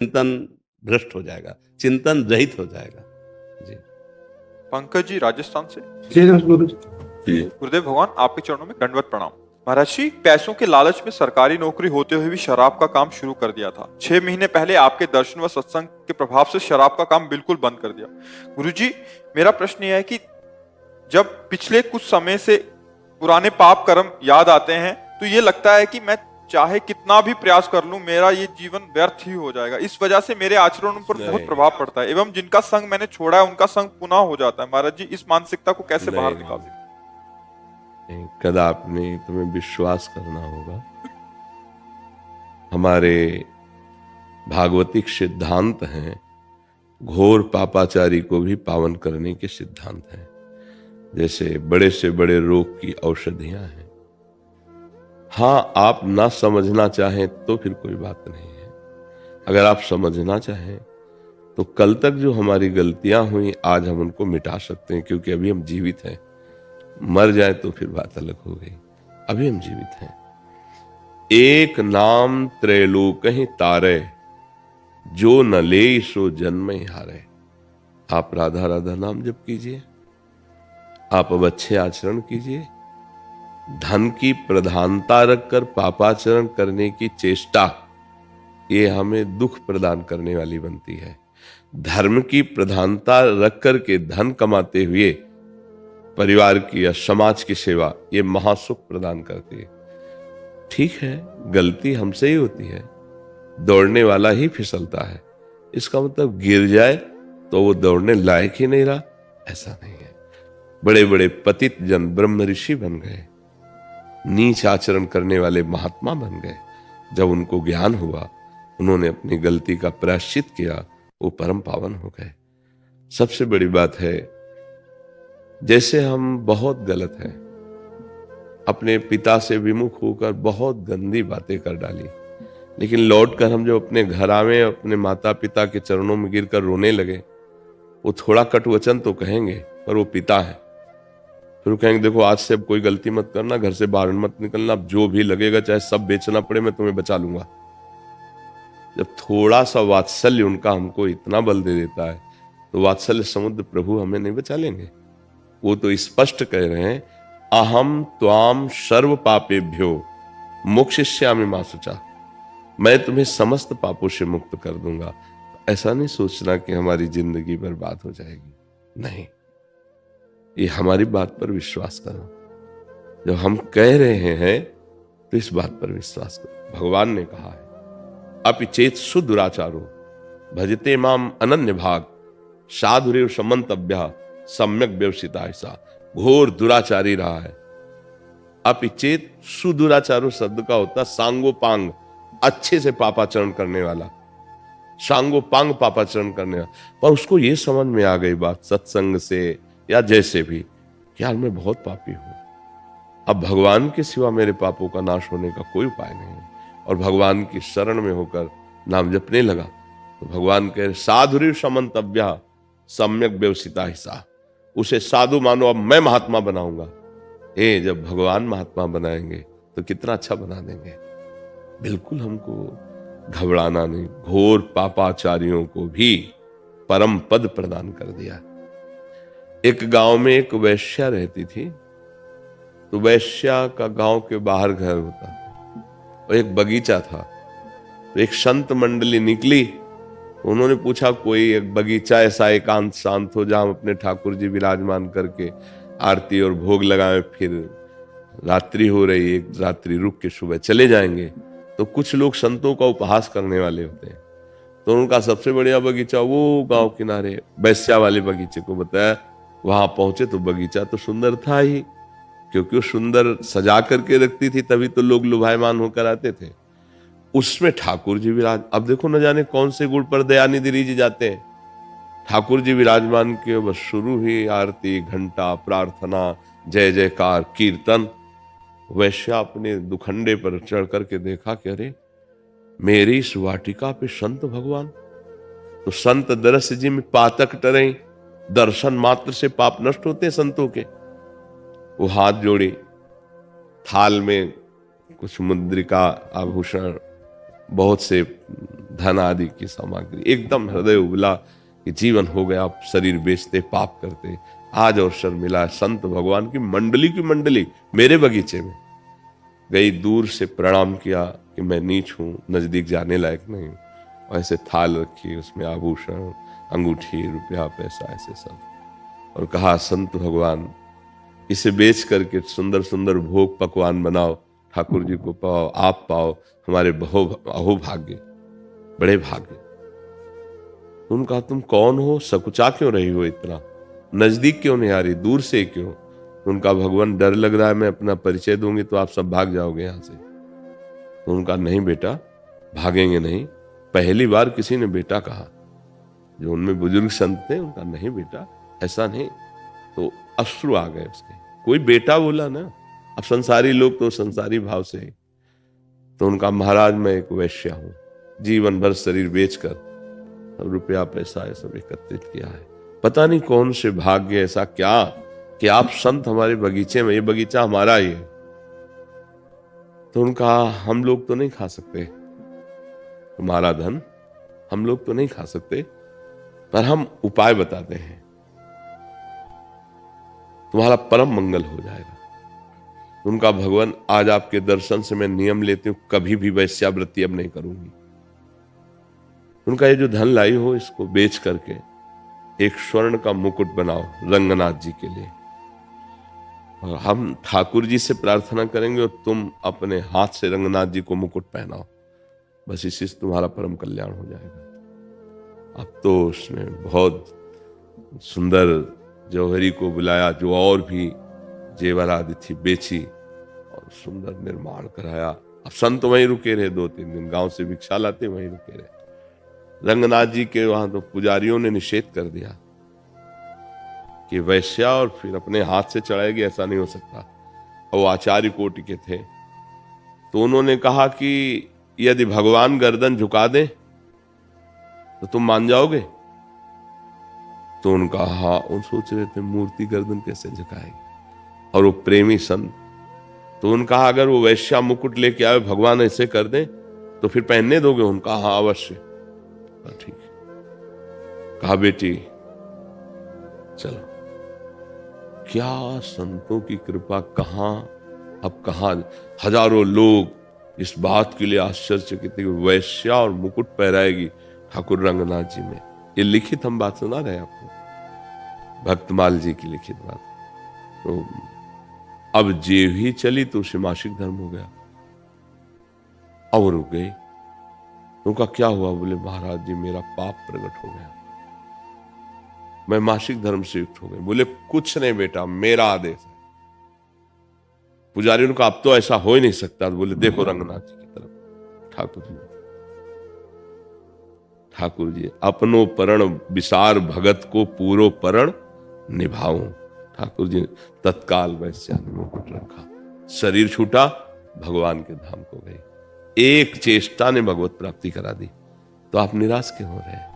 चिंतन भ्रष्ट हो जाएगा, चिंतन रहित हो जाएगा। जी। पंकज जी राजस्थान से। जी गुरु जी। गुरुदेव भगवान आपके चरणों में दंडवत प्रणाम। महर्षि, पैसों के लालच में सरकारी नौकरी होते हुए भी शराब का काम शुरू कर दिया था। 6 महीने पहले आपके दर्शन व सत्संग के प्रभाव से शराब का काम बिल्कुल बंद कर दिया। गुरुजी, मेरा प्रश्न यह है कि जब पिछले कुछ समय से पुराने पाप कर्म याद आते हैं तो ये लगता है कि मैं चाहे कितना भी प्रयास कर लूं, मेरा ये जीवन व्यर्थ ही हो जाएगा। इस वजह से मेरे आचरणों पर बहुत प्रभाव पड़ता है एवं जिनका संग मैंने छोड़ा है उनका संग पुनः हो जाता है। महाराज जी, इस मानसिकता को कैसे बाहर निकाल सकते? कदापि तुम्हें विश्वास करना होगा, हमारे भागवतिक सिद्धांत हैं, घोर पापाचारी को भी पावन करने के सिद्धांत हैं। जैसे बड़े से बड़े रोग की औषधियां हैं। हाँ, आप ना समझना चाहें तो फिर कोई बात नहीं है। अगर आप समझना चाहें तो कल तक जो हमारी गलतियां हुई आज हम उनको मिटा सकते हैं, क्योंकि अभी हम जीवित हैं। मर जाए तो फिर बात अलग हो गई, अभी हम जीवित हैं। एक नाम त्रैलोक ही तारे, जो न ले सो जन्म ही हारे। आप राधा राधा नाम जप कीजिए, आप अब अच्छे आचरण कीजिए। धन की प्रधानता रखकर पापाचरण करने की चेष्टा, ये हमें दुख प्रदान करने वाली बनती है। धर्म की प्रधानता रखकर के धन कमाते हुए परिवार की या समाज की सेवा, ये महासुख प्रदान करती है। ठीक है, गलती हमसे ही होती है, दौड़ने वाला ही फिसलता है। इसका मतलब गिर जाए तो वो दौड़ने लायक ही नहीं रहा, ऐसा नहीं है। बड़े बड़े पतित जन ब्रह्म ऋषि बन गए, नीच आचरण करने वाले महात्मा बन गए। जब उनको ज्ञान हुआ, उन्होंने अपनी गलती का प्रायश्चित किया, वो परम पावन हो गए। सबसे बड़ी बात है, जैसे हम बहुत गलत हैं, अपने पिता से विमुख होकर बहुत गंदी बातें कर डाली, लेकिन लौटकर हम जब अपने घर आवे, अपने माता पिता के चरणों में गिरकर रोने लगे, वो थोड़ा कटु वचन तो कहेंगे, पर वो पिता है। फिर वो कहेंगे, देखो आज से अब कोई गलती मत करना, घर से बाहर मत निकलना, अब जो भी लगेगा चाहे सब बेचना पड़े, मैं तुम्हें बचा लूंगा। जब थोड़ा सा वात्सल्य उनका हमको इतना बल दे देता है, तो वात्सल्य समुद्र प्रभु हमें नहीं बचा लेंगे? वो तो स्पष्ट कह रहे हैं, अहम त्वाम सर्व पापेभ्यो मोक्षयिष्यामि मा शुचा। मैं तुम्हें समस्त पापों से मुक्त कर दूंगा। ऐसा नहीं सोचना कि हमारी जिंदगी बर्बाद हो जाएगी, नहीं। ये हमारी बात पर विश्वास करो। जब हम कह रहे हैं तो इस बात पर विश्वास करो। भगवान ने कहा है, अपि चेत सुदुराचारो भजते माम अनन्य भाग, साधुरेव समन्तव्य सम्यक व्यवसिता। ऐसा घोर दुराचारी रहा है। अपि चेत सुदुराचारो शब्द का होता सांगोपांग, अच्छे से पापाचरण करने वाला, सांगोपांग पापाचरण करने वाला। पर उसको ये समझ में आ गई बात सत्संग से या जैसे भी, यार मैं बहुत पापी हूं, अब भगवान के सिवा मेरे पापों का नाश होने का कोई उपाय नहीं है। और भगवान की शरण में होकर नाम जपने लगा, तो भगवान कह, साधुरीव समन्तव्य सम्यक व्यवसिता हिस्सा। उसे साधु मानो, अब मैं महात्मा बनाऊंगा। जब भगवान महात्मा बनाएंगे तो कितना अच्छा बना देंगे। बिल्कुल हमको घबराना नहीं। घोर पापाचारियों को भी परम पद प्रदान कर दिया। एक गांव में एक वैश्या रहती थी। तो वैश्या का गांव के बाहर घर होता था और एक बगीचा था। तो एक संत मंडली निकली, उन्होंने पूछा कोई एक बगीचा ऐसा एकांत शांत हो जहां हम अपने ठाकुर जी विराजमान करके आरती और भोग लगाएं, फिर रात्रि हो रही, एक रात्रि रुक के सुबह चले जाएंगे। तो कुछ लोग संतों का उपहास करने वाले होते हैं, तो उनका सबसे बढ़िया बगीचा वो गांव किनारे वैश्या वाले बगीचे को बताया। वहां पहुंचे तो बगीचा तो सुंदर था ही, क्योंकि वो सुंदर सजा करके रखती थी, तभी तो लोग लुभायमान होकर आते थे। उसमें ठाकुर जी विराज, अब देखो न जाने कौन से गुण पर दयानिधि जी जाते हैं। ठाकुर जी विराजमान के बस शुरू ही आरती, घंटा, प्रार्थना, जय जयकार, कीर्तन। वैश्या अपने दुखंडे पर चढ़ करके देखा कि अरे मेरी इस वाटिका पे संत भगवान। तो संत दरस जी में पातक टरे, दर्शन मात्र से पाप नष्ट होते हैं संतों के। वो हाथ जोड़े, थाल में कुछ मुद्रिका, आभूषण, बहुत से धन आदि की सामग्री, एकदम हृदय उबला कि जीवन हो गया, शरीर बेचते पाप करते, आज अवसर मिला, संत भगवान की मंडली मेरे बगीचे में गई, दूर से प्रणाम किया कि मैं नीच हूं, नजदीक जाने लायक नहीं हूं, और ऐसे थाल रखी, उसमें आभूषण, अंगूठी, रुपया, पैसा, ऐसे सब, और कहा संत भगवान इसे बेच करके सुंदर सुंदर भोग पकवान बनाओ, ठाकुर जी को पाओ, आप पाओ, हमारे अहो भाग्य, बड़े भाग्य। उन्होंने कहा तुम कौन हो, सकुचा क्यों रही हो इतना, नजदीक क्यों नहीं आ रही, दूर से क्यों? उनका भगवान डर लग रहा है मैं अपना परिचय दूंगी तो आप सब भाग जाओगे यहां से। तो उनका नहीं बेटा, भागेंगे नहीं। पहली बार किसी ने बेटा कहा, जो उनमें बुजुर्ग संत थे, उनका नहीं बेटा, ऐसा नहीं। तो अश्रु आ गए उसके, कोई बेटा बोला ना, अब संसारी लोग तो संसारी भाव से। तो उनका महाराज मैं एक वैश्या हूं, जीवन भर शरीर बेचकर रुपया पैसा ये सब एकत्रित किया है, पता नहीं कौन से भाग्य ऐसा क्या कि आप संत हमारे बगीचे में, ये बगीचा हमारा ही है। तो उनका हम लोग तो नहीं खा सकते तुम्हारा धन, हम लोग तो नहीं खा सकते, पर हम उपाय बताते हैं, तुम्हारा परम मंगल हो जाएगा। उनका भगवान आज आपके दर्शन से मैं नियम लेती हूं, कभी भी वैश्यावृत्ति अब नहीं करूंगी। उनका ये जो धन लाई हो इसको बेच करके एक स्वर्ण का मुकुट बनाओ रंगनाथ जी के लिए, और हम ठाकुर जी से प्रार्थना करेंगे और तुम अपने हाथ से रंगनाथ जी को मुकुट पहनाओ, बस इसी से तुम्हारा परम कल्याण हो जाएगा। अब तो उसने बहुत सुंदर जौहरी को बुलाया, जो और भी जेवर आदि थी बेची और सुंदर निर्माण कराया। अब संत वहीं रुके रहे 2-3 दिन, गांव से भिक्षा लाते वहीं रुके रहे। रंगनाथ जी के वहां तो पुजारियों ने निषेध कर दिया कि वैश्या और फिर अपने हाथ से चढ़ाएगी, ऐसा नहीं हो सकता। और वो आचार्य कोटि के थे, तो उन्होंने कहा कि यदि भगवान गर्दन झुका दे तो तुम मान जाओगे? तो उनका हाँ, उन सोच रहे थे मूर्ति गर्दन कैसे झुकाएगी, और वो प्रेमी संत, तो उनका अगर वो वैश्या मुकुट लेके आए, भगवान ऐसे कर दे तो फिर पहनने दोगे? उनका हाँ अवश्य। ठीक है, कहा बेटी चलो। क्या संतों की कृपा, कहां अब कहां हजारों लोग इस बात के लिए आश्चर्यचकित थे कि वैश्या और मुकुट पहराएगी ठाकुर रंगनाथ जी में। ये लिखित हम बात सुना रहे आपको, भक्तमाल जी की लिखित बात। तो अब जेव ही चली तो उसे मासिक धर्म हो गया। और रुक गई। उनका क्या हुआ? बोले महाराज जी मेरा पाप प्रकट हो गया, मैं मासिक धर्म से युक्त हो गए। बोले कुछ नहीं बेटा, मेरा आदेश है। पुजारी उनका अब तो ऐसा हो ही नहीं सकता। बोले देखो रंगनाथ जी की तरफ, ठाकुर जी अपनो परण विसार भगत को पूरो परण निभाऊं। ठाकुर जी तत्काल वैश्या ने मुकुट रखा, शरीर छूटा, भगवान के धाम को गए। एक चेष्टा ने भगवत प्राप्ति करा दी। तो आप निराश क्यों हो रहे हैं?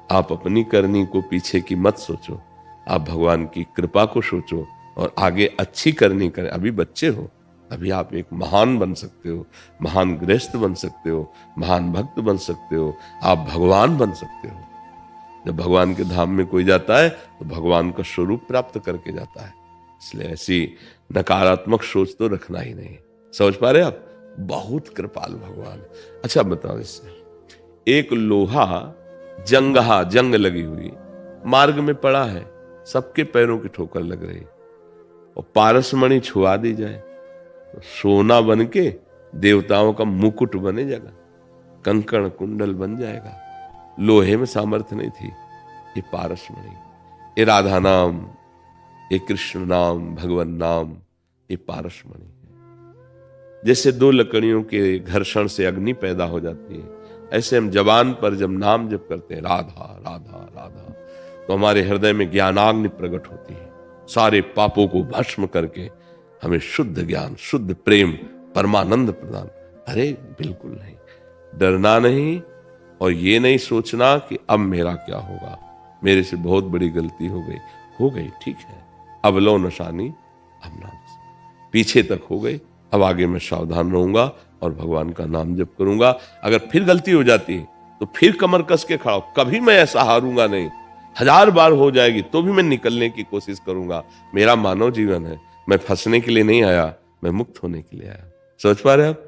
आप अपनी करनी को पीछे की मत सोचो, आप भगवान की कृपा को सोचो और आगे अच्छी करनी करें। अभी बच्चे हो, अभी आप एक महान बन सकते हो, महान गृहस्थ बन सकते हो, महान भक्त बन सकते हो, आप भगवान बन सकते हो। जब भगवान के धाम में कोई जाता है तो भगवान का स्वरूप प्राप्त करके जाता है। इसलिए ऐसी नकारात्मक सोच तो रखना ही नहीं। समझ पा रहे आप? बहुत कृपाल भगवान। अच्छा बताओ, इससे एक लोहा जंग लगी हुई मार्ग में पड़ा है, सबके पैरों की ठोकर लग रही, और पारसमणि छुआ दी जाए तो सोना बन के देवताओं का मुकुट बने जाएगा, कंकण कुंडल बन जाएगा। लोहे में सामर्थ्य नहीं थी, ये पारसमणि, ये राधा नाम, ये कृष्ण नाम, भगवान नाम, ये पारसमणि है। जैसे दो लकड़ियों के घर्षण से अग्नि पैदा हो जाती है, ऐसे हम जबान पर जब नाम जप करते हैं राधा राधा राधा, तो हमारे हृदय में ज्ञानाग्नि प्रकट होती है, सारे पापों को भस्म करके हमें शुद्ध ज्ञान, शुद्ध प्रेम, परमानंद प्रदान। अरे बिल्कुल नहीं, डरना नहीं, और ये नहीं सोचना कि अब मेरा क्या होगा, मेरे से बहुत बड़ी गलती हो गई ठीक है, अब लो नशानी अब ना, पीछे तक हो गई, अब आगे मैं सावधान रहूंगा और भगवान का नाम जप करूंगा। अगर फिर गलती हो जाती है तो फिर कमर कस के खड़ा हो, कभी मैं ऐसा हारूंगा नहीं, 1000 बार हो जाएगी तो भी मैं निकलने की कोशिश करूंगा। मेरा मानव जीवन है, मैं फंसने के लिए नहीं आया, मैं मुक्त होने के लिए आया। सोच पा रहे हैं आप?